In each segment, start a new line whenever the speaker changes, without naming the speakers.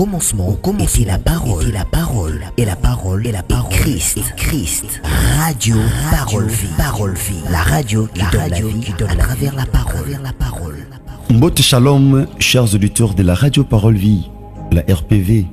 commencement était la parole, et la parole, Christ. Radio, parole, vie. La radio qui donne la vie à travers la parole.
Mbote Shalom, chers auditeurs de la radio Parole Vie, la RPV,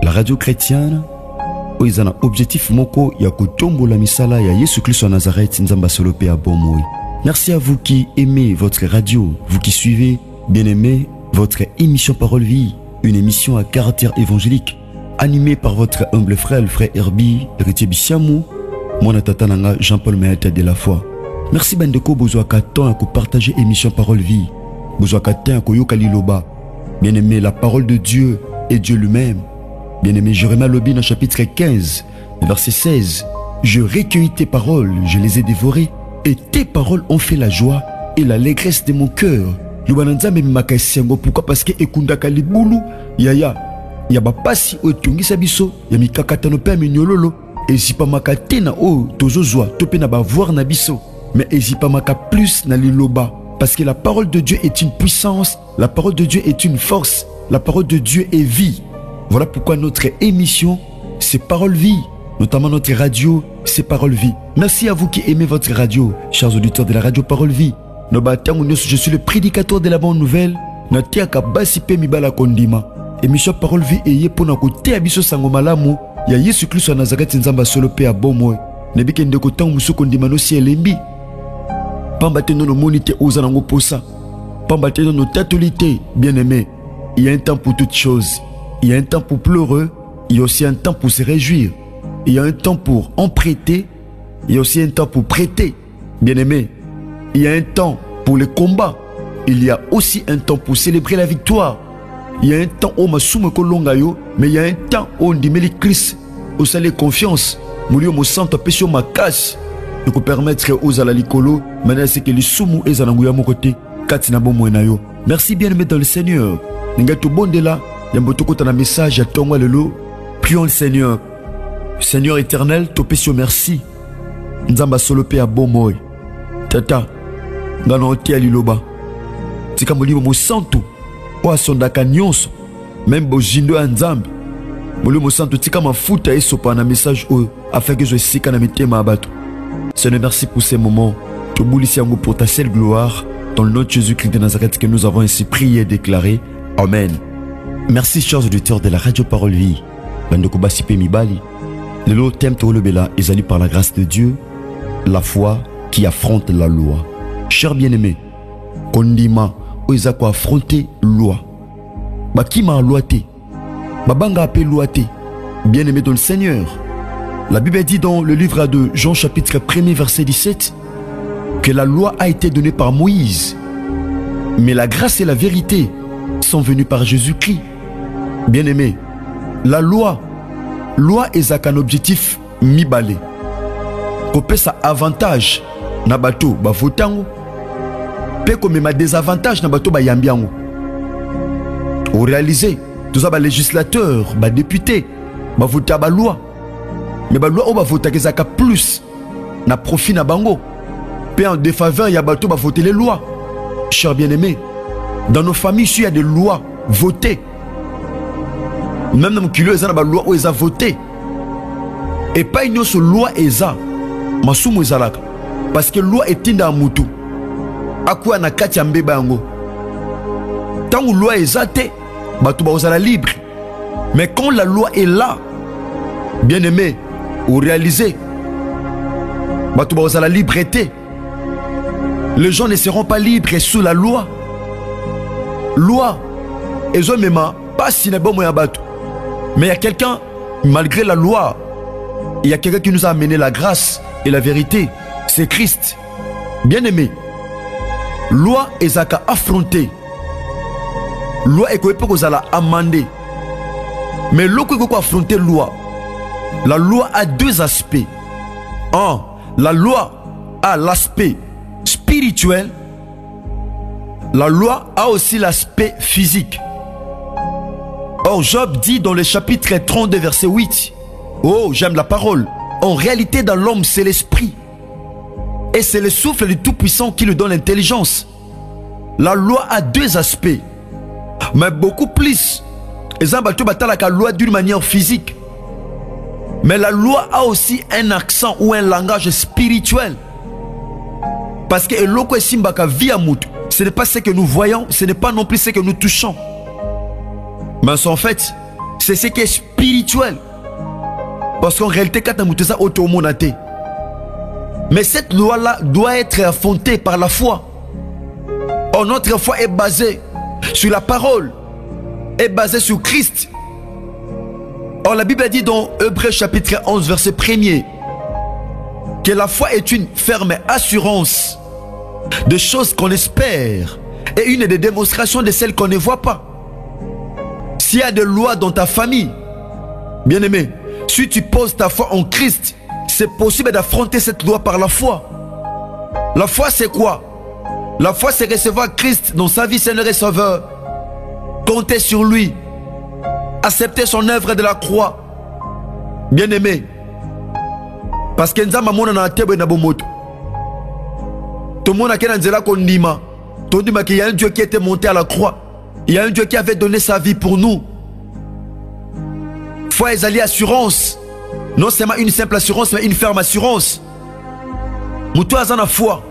la radio chrétienne. Ils ont un objectif moko ya kutombo la misala ya Yesu Christ en Nazareth nzamba solope à Bomoi. Merci à vous qui aimez votre radio, vous qui suivez, bien aimé, votre émission Parole Vie, une émission à caractère évangélique, animée par votre humble frère, le frère Herbie, héritier Bissiamou, mon tatananga Jean-Paul Mayata de la foi. Merci Bandeko Bozoaka tant à partager émission Parole Vie, Bozoaka tant à Koyoka Liloba, bien aimé, la parole de Dieu et Dieu lui-même. Bien-aimé Jérémie Lobi dans chapitre 15, verset 16. Je recueillis tes paroles, je les ai dévorées, et tes paroles ont fait la joie et l'allégresse de mon cœur. Pourquoi? Parce que ekundaka libulu yaya bapasi otungisa biso ya mikakatano pe minyololo ezipamaka te na o tozozwa to pe na bavoir na biso, mais ezipamaka plus na liloba, parce que la parole de Dieu est une puissance, la parole de Dieu est une force, la parole de Dieu est vie. Voilà pourquoi notre émission, c'est Parole Vie. Notamment notre radio, c'est Parole Vie. Merci à vous qui aimez votre radio, chers auditeurs de la radio Parole Vie. Je suis le prédicateur de la bonne nouvelle. Émission Parole Vie et yepona kote abiso sangomalamu ya Yesu Christ wa Nazareth nzamba solo pe abomo. Nebike ndeko tangu musoko ndima no si elembi. Pamba te no monite oza nango posa. Pamba te no tatolité, bien-aimé. Il y a un temps pour toutes choses. Il y a un temps pour pleurer, il y a aussi un temps pour se réjouir. Il y a un temps pour emprunter, il y a aussi un temps pour prêter. Bien-aimé, il y a un temps pour le combat. Il y a aussi un temps pour célébrer la victoire. Il y a un temps où masume kolongayo, mais il y a un temps où on dit Christ, où ça les confiance. Moulio mo santo pesio ma casse. De vous permettre aux alalikolo, maintenant c'est que les soumou et zananguya mon côté, katina bon moenayo. Merci bien-aimé dans le Seigneur. N'engato bon de là. Yambotoko un message à Tonga Lelo. Prions le Seigneur. Seigneur éternel, topesio merci. Nzamba solope à Bomoy. Tata, ngano oti aliloba. Tika molimo mo santo. O asondaka nyonso. Même bojindo ya nzambe. Molimo mo santo tika mafuta esopa na message o afin que je sika na mitema abato. Seigneur, merci pour ces moments. Toboulisi yango pour ta seule gloire. Dans le nom de Jésus-Christ de Nazareth que nous avons ainsi prié et déclaré. Amen. Merci chers auditeurs de la radio Parole Vie. Bandeko basipe mibali. Le lot thème Tolobela est allé par la grâce de Dieu, la foi qui affronte la loi. Chers bien-aimés, kondima oizako affronter loi. Bakima loi te. Babanga appelle loi te. Bien-aimés dans le Seigneur. La Bible dit dans le livre de Jean chapitre 1er verset 17 que la loi a été donnée par Moïse. Mais la grâce et la vérité sont venues par Jésus-Christ. Bien-aimé, la loi est un objectif mi-balé. Kopé sa avantage na bato ba votango, pe comme ma désavantage na bato ba yambiango. Au réaliser, tous ba législateurs, ba députés, ba vota ba loi. Mais ba loi o ba vota kezaka plus na profit na bango. Pe en défaveur ya bato ba voter les lois. Chers bien-aimés, dans nos familles, il y a des lois votées. Même dans le ils ont des lois où ils ont voté. Et pas une autre loi eza. Masumu ezalaka. Parce que la loi est tinda mutu. Akwa na kati ya mbeba yango. Tant que la loi eza te, batu ba ozala libre. Mais quand la loi est là, bien aimé, ou réalisé, batu ba ozala liberté. Les gens ne seront pas libres sous la loi. Loi, ils ont même pas si bon moyen battu. Mais il y a quelqu'un, malgré la loi, il y a quelqu'un qui nous a amené la grâce et la vérité. C'est Christ. Bien-aimé, loi est à affronter. Loi est à amender. Mais l'eau qui peut affronter loi, la loi a deux aspects. Un, la loi a l'aspect spirituel. La loi a aussi l'aspect physique. Or, Job dit dans le chapitre 32, verset 8, oh, j'aime la parole. En réalité, dans l'homme, c'est l'esprit. Et c'est le souffle du Tout-Puissant qui lui donne l'intelligence. La loi a deux aspects. Mais beaucoup plus, eza bato batalaka loi d'une manière physique. Mais la loi a aussi un accent ou un langage spirituel. Parce que eloko esimbaka vie à mutu, ce n'est pas ce que nous voyons, ce n'est pas non plus ce que nous touchons. Mais en fait, c'est ce qui est spirituel. Parce qu'en réalité, quand on a automonate. Mais cette loi-là doit être affrontée par la foi. Or, notre foi est basée sur la parole, est basée sur Christ. Or, la Bible dit dans Hébreux chapitre 11, verset 1er, que la foi est une ferme assurance de choses qu'on espère et une des démonstrations de celles qu'on ne voit pas. S'il y a des lois dans ta famille, bien aimé, si tu poses ta foi en Christ, c'est possible d'affronter cette loi par la foi. La foi, c'est quoi? La foi, c'est recevoir Christ dans sa vie, Seigneur et Sauveur. Compter sur lui. Accepter son œuvre de la croix. Bien aimé. Parce que Nzamba mona na tebe na bomoto. Tout le monde a qu'un nzela kondima. Tout le monde qu'il y a un Dieu qui était monté à la croix. Il y a un Dieu qui avait donné sa vie pour nous. Foi et alliés assurance. Non seulement une simple assurance, mais une ferme assurance. Moutou azana foi.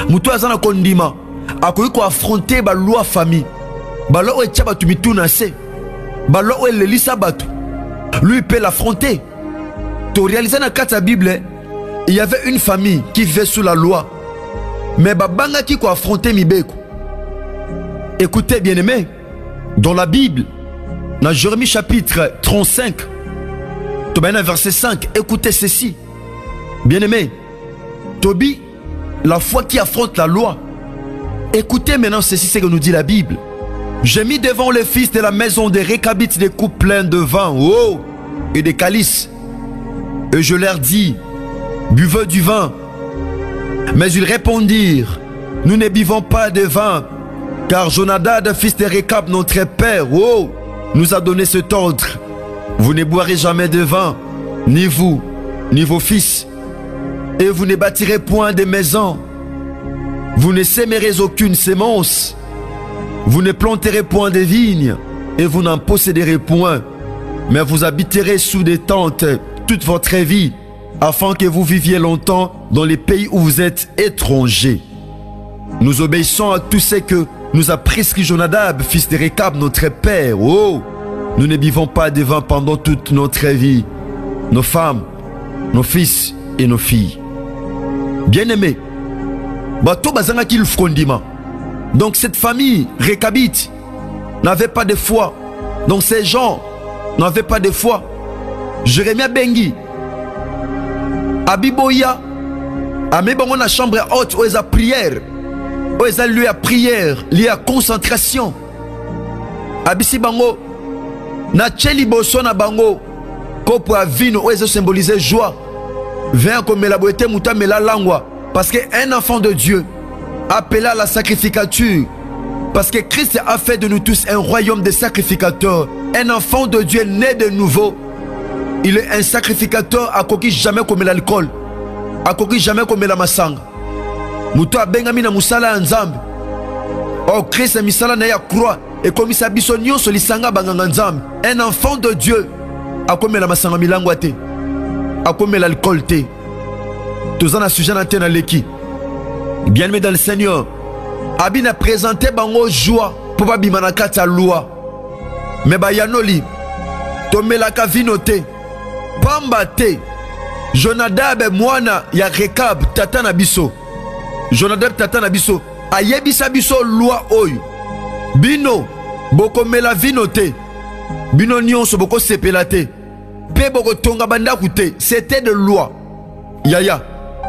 Moutou azana kondima. Akoyi ko affronter ba loi famille. Ba lo etia batu mituna se. Ba lo elelisa batu. Lui il peut l'affronter. Tu réalises dans la Bible, il y avait une famille qui vivait sous la loi. Mais babanga qui ko affronter mibeko. Écoutez bien aimé, dans la Bible, dans Jérémie chapitre 35, verset 5, écoutez ceci. Bien aimé, Tobi, la foi qui affronte la loi. Écoutez maintenant ceci, c'est ce que nous dit la Bible. J'ai mis devant les fils de la maison des Récabites des coupes pleines de vin, oh, et des calices. Et je leur dis, buvez du vin. Mais ils répondirent, nous ne buvons pas de vin, car Jonadab, fils de Récab, notre père, oh, nous a donné cet ordre. Vous ne boirez jamais de vin, ni vous, ni vos fils, et vous ne bâtirez point de maisons. Vous ne sèmerez aucune sémence, vous ne planterez point de vignes, et vous n'en posséderez point, mais vous habiterez sous des tentes toute votre vie, afin que vous viviez longtemps dans les pays où vous êtes étrangers. Nous obéissons à tout ce que nous a prescrit Jonadab, fils de Récab, notre père. Oh, nous ne buvons pas de vin pendant toute notre vie, nos femmes, nos fils et nos filles. Bien-aimés, bato bazanga ki l'frondima. Donc cette famille Récabite n'avait pas de foi. Donc ces gens n'avaient pas de foi. Jérémie Bengi, Abiboya, Amebango na chambre haute où est la prière, où est lieu à prière, lié à concentration. Abisi bango, na tcheli boso na bango, kopo a vino où est symbolisé joie. Vin comme la beauté mouta me la langua. Parce qu'un enfant de Dieu appelé à la sacrificature. Parce que Christ a fait de nous tous un royaume de sacrificateurs. Un enfant de Dieu né de nouveau. Il est un sacrificateur à koki jamais comme l'alcool. À koki jamais comme la masanga. Mouto a bengami na musala nzambe. Oh Christ a misala na ya croix. Et comme ça bisonio solisanga banganga nzambe. Un enfant de Dieu a comme la masanga milangwate. A comme l'alcool te. Tous en a sujet na tena leki. Bien aimé dans le Seigneur. Abi na présenté bango joie pour pas bimana kata loi. Mais ba yanoli tomelaka vino te. Pamba te. Jonadab mwana ya Récab tata na biso. Jonadab tata na biso. Ayebisa biso loi oyo. Bino boko mela vino te. Bino nyonso boko sepela te. Pe boko tonga bandaku te. C'était de loi. Yaya.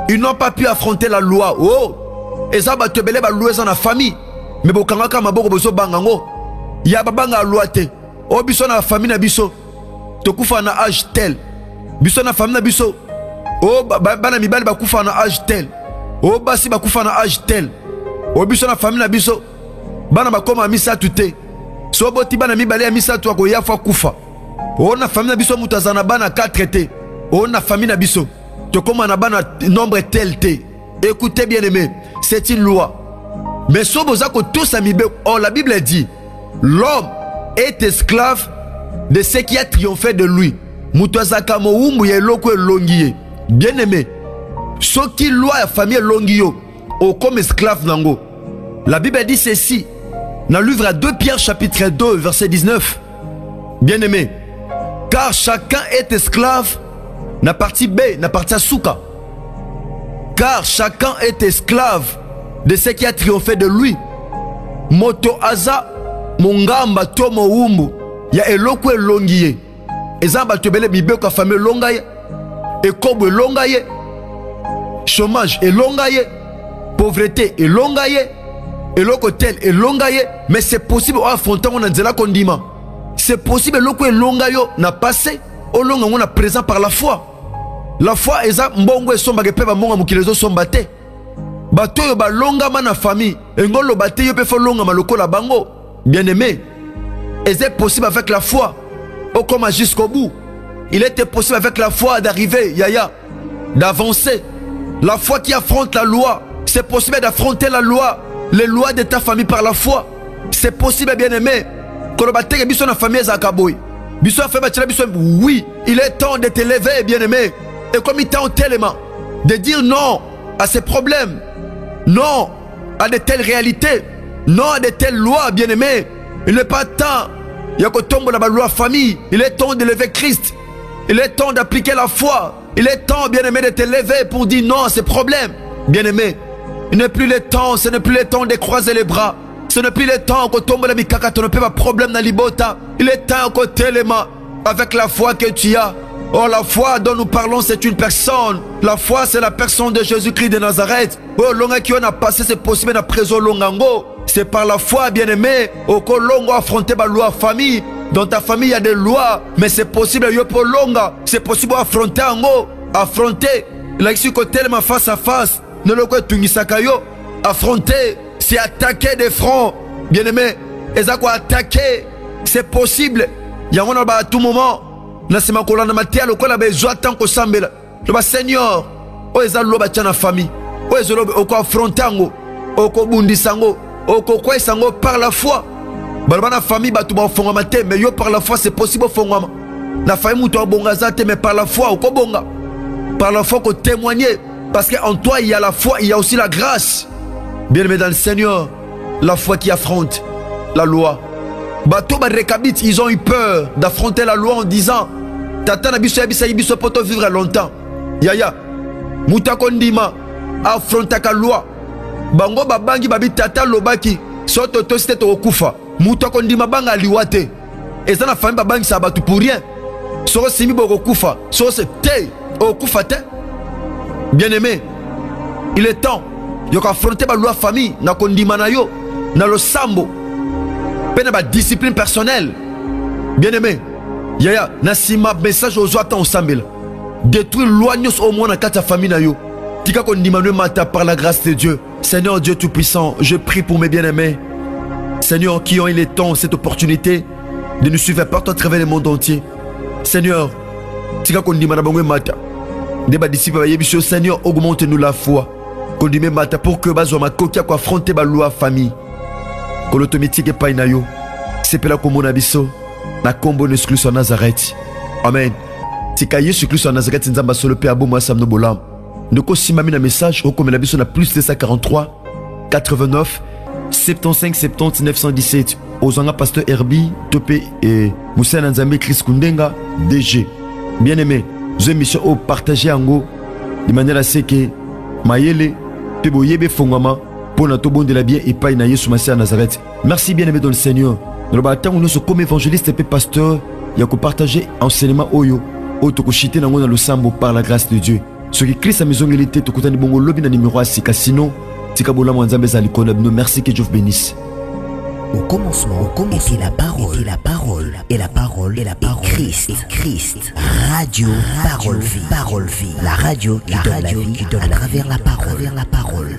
Ils n'ont pas pu affronter la loi. Oh. Et ça va te belé ba loi dans la famille. Mais bokanga kama boko boso bangango. Ya babanga loi te. Oh biso na famille na biso. Tokufa na âge tel. Biso na famille na biso. Oh bana mibali bakufa na âge tel. Oh basi bakufa na âge tel. Oh biso na famille na biso. Bana bakoma misa tuté. So boti bana mibali ya misa tu ko yafa kufa. Oh na famille na biso mutazana bana 4 te. Oh na famille na biso. Tokoma na bana nombre tel te. Écoutez bien aimé, c'est une loi. Mais so bozako tous amibe. Oh la Bible dit, l'homme est esclave de ce qui a triomphé de lui. Mutazaka moumbu ya eloko elongi. Bien aimé, ce qui loi la famille elongi yo, au comme esclave nango. La Bible dit ceci, dans le livre à 2 Pierre chapitre 2 verset 19. Bien aimé, car chacun est esclave, na partie B, na partie Souka. Car chacun est esclave de ce qui a triomphé de lui. Moto aza mongamba to moumbu ya eloko elongi. Eza batobele bibeko famille longa ye, ekobo longa ye, chômage elonga ye, pauvreté elonga ye, eloko tel elonga ye, mais c'est possible à affronter on nzela kondima. C'est possible eloko elonga yo na passé, olonga on a présent par la foi. La foi eza mbongo esomba ke pe ba monga mukilezo somba te. Bato yo ba longa na famille, engolo bate yo pe fo longa maloko la bango. Bien aimé, est possible avec la foi. Au comme jusqu'au bout. Il était possible avec la foi d'arriver, Yaya, d'avancer. La foi qui affronte la loi. C'est possible d'affronter la loi, les lois de ta famille par la foi. C'est possible, bien aimé. Oui, il est temps de t'élever, bien aimé. Et comme il t'a tellement de dire non à ces problèmes, non à de telles réalités, non à de telles lois, bien aimé. Il n'est pas temps. Il y a que tombe dans la loi famille. Il est temps d'élever Christ. Il est temps d'appliquer la foi. Il est temps, bien aimé, de te lever pour dire non à ces problèmes. Bien aimé, il n'est plus le temps. Ce n'est plus le temps de croiser les bras. Ce n'est plus le temps que tombe dans mikaka. Tu ne peux pas problème dans l'ibota. Il est temps que tu l'élément avec la foi que tu as. Oh, la foi dont nous parlons, c'est une personne. La foi, c'est la personne de Jésus-Christ de Nazareth. Oh, longa qui on a passé, c'est possible dans la prison longango. C'est par la foi, bien-aimé, au Kolongo affronter ma loi famille. Dans ta famille, il y a des lois, mais c'est possible, yopo longa. C'est possible affronter en haut. Affronter. Là, ici, côté ma face à face. Ne le quoi tungisakayo. Affronter, c'est attaquer des fronts. Bien-aimé, et ça quoi attaquer, c'est possible. Il y a un à tout moment. Là, c'est ma colonne de matière, le quoi la besoin tant que sambela. Le Seigneur, oh, ils ont l'oba tchana famille. Oh, ils ont l'oba affronter en haut. Oh, kobundi sango. Okokwa isango par la foi. Balbana famille batuma fongama te, mais yo par la foi c'est possible fongama. La famille muto bongaza te, mais par la foi okobonga. Par la foi qu'on témoigner, parce qu'en toi il y a la foi, il y a aussi la grâce. Bien aimé dans le Seigneur, la foi qui affronte la loi. Bato ba rekabit, ils ont eu peur d'affronter la loi en disant tata na biso ya bisa biso poto vivre longtemps. Yaya, muta kondima affronter la loi. Bango babangi babi tata lobaki soto to site to okufa muto kondima banga liwate eza na famille babangi sa batu pour rien soro simi boko kufa soro se te okufa te. Bien aimé, il est temps de affronter la loi famille na kondima na yo na lo sambo pena ba discipline personnelle. Bien aimé, yaya na sima message aux autres en sambela détruire loi nyos au moins na kata famille na yo tika kondima no mata par la grâce de Dieu. Seigneur Dieu Tout-Puissant, je prie pour mes bien-aimés. Seigneur, qui ont eu le temps, cette opportunité de nous suivre partout à travers le monde entier. Seigneur, Seigneur, augmente-nous la foi. Pour que Bazoma Kokia affronte la loi famille. Que l'automatique est pas inayo. C'est pour la commune abisso. Na combo ne exclut sur Nazareth. Amen. Tika Yesu Christ sur Nazareth, Nzamba solo pe abo moi samno bolam. Nous avons un message au comme la na plus 243 89 75 70 917 aux anga pasteur Herbie Topé et Moussa Nzambe Chris Kundenga DG. Bien aimé, je mission au partager ango de manière à ce que Mayele Pebo Yebe Fongama pour notre bon de la bien et pas na Yesu Massia Nazareth. Merci bien aimé dans le Seigneur. Nous avons nous comme évangéliste et pasteur, il y a que partager enseignement oyo autokochité dans le sambo par la grâce de Dieu. Ce qui Christ a maison il était tout côté bongo lobby na numéro à sika sinon tikabola mwanzambe za likona nous merci que Dieu vous bénisse.
Au commencement était la parole, et la parole, et la parole, et la parole, Christ, Christ, radio, parole vie, la radio qui donne la vie à travers la parole, la parole.